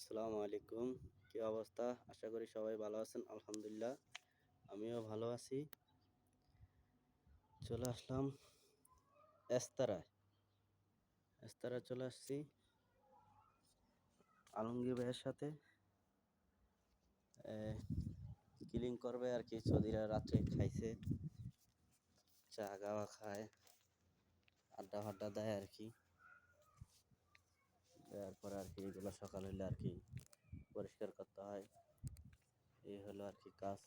আসসালামু আলাইকুম। কি অবস্থা? আশা করি সবাই ভালো আছেন। আলহামদুলিল্লাহ আমিও ভালো আছি। চলে আসলাম এস্তারায়। এস্তারায় চলে আসছি আলমগীর ভাইয়ের সাথে। কিলিং করবে আর কি। সৌদিরা রাত্রে খাইছে, চা গাওয়া খায়, আড্ডা ফাড্ডা দেয় আর কি। দেওয়ার পরে আর কি এগুলো সকাল হলে আর কি পরিষ্কার করতে হয়। এই হলো আর কি কাজ।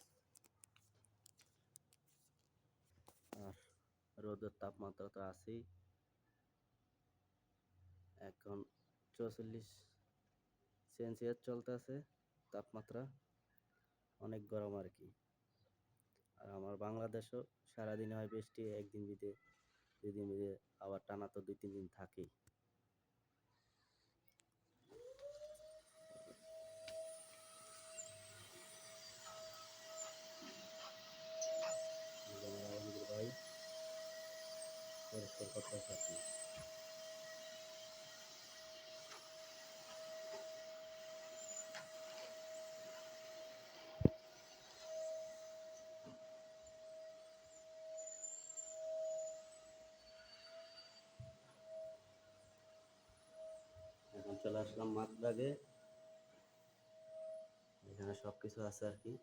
আর রোদের তাপমাত্রা তো আছেই। এখন 44 সেলসিয়াস চলতেছে তাপমাত্রা, অনেক গরম আর কি। আর আমার বাংলাদেশও সারাদিনে হয় বৃষ্টি, একদিন বিদে দুদিন বিদে আবার টানা তো 2-3 দিন থাকেই। আলহামদুলিল্লাহ ভাই পরিষ্কার করতে থাকি। এখন চলে আসলাম মাতবাগে, এখানে সবকিছু আছে আর কি।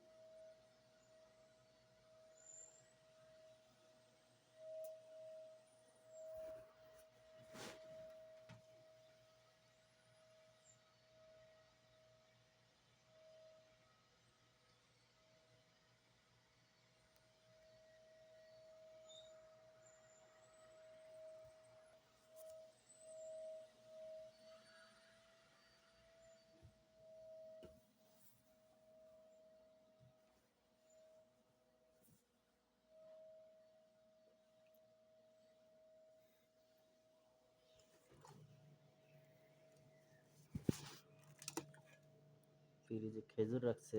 ফ্রিজে খেজুর রাখছে,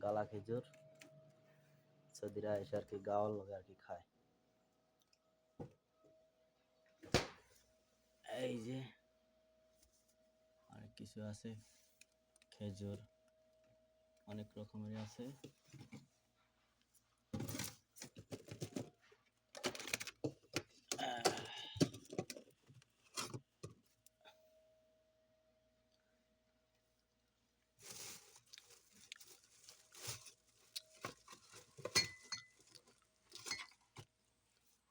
গালা খেজুর। সৌদিরা এসে আর কি গাওয়ার লগে আর কি খায়। এই যে অনেক কিছু আছে, খেজুর অনেক রকমের আছে।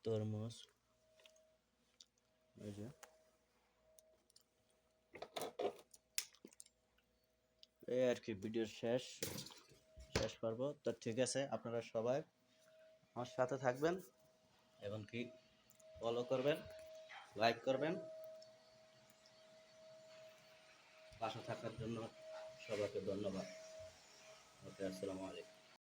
তরমুজ, এই যে এই আর কি ভিডিওর শেষ পর্ব। তো ঠিক আছে, আপনারা সবাই আমার সাথে থাকবেন এবং কি ফলো করবেন, লাইক করবেন। পাশে থাকার জন্য সবাইকে ধন্যবাদ। ওকে, আসসালামু আলাইকুম।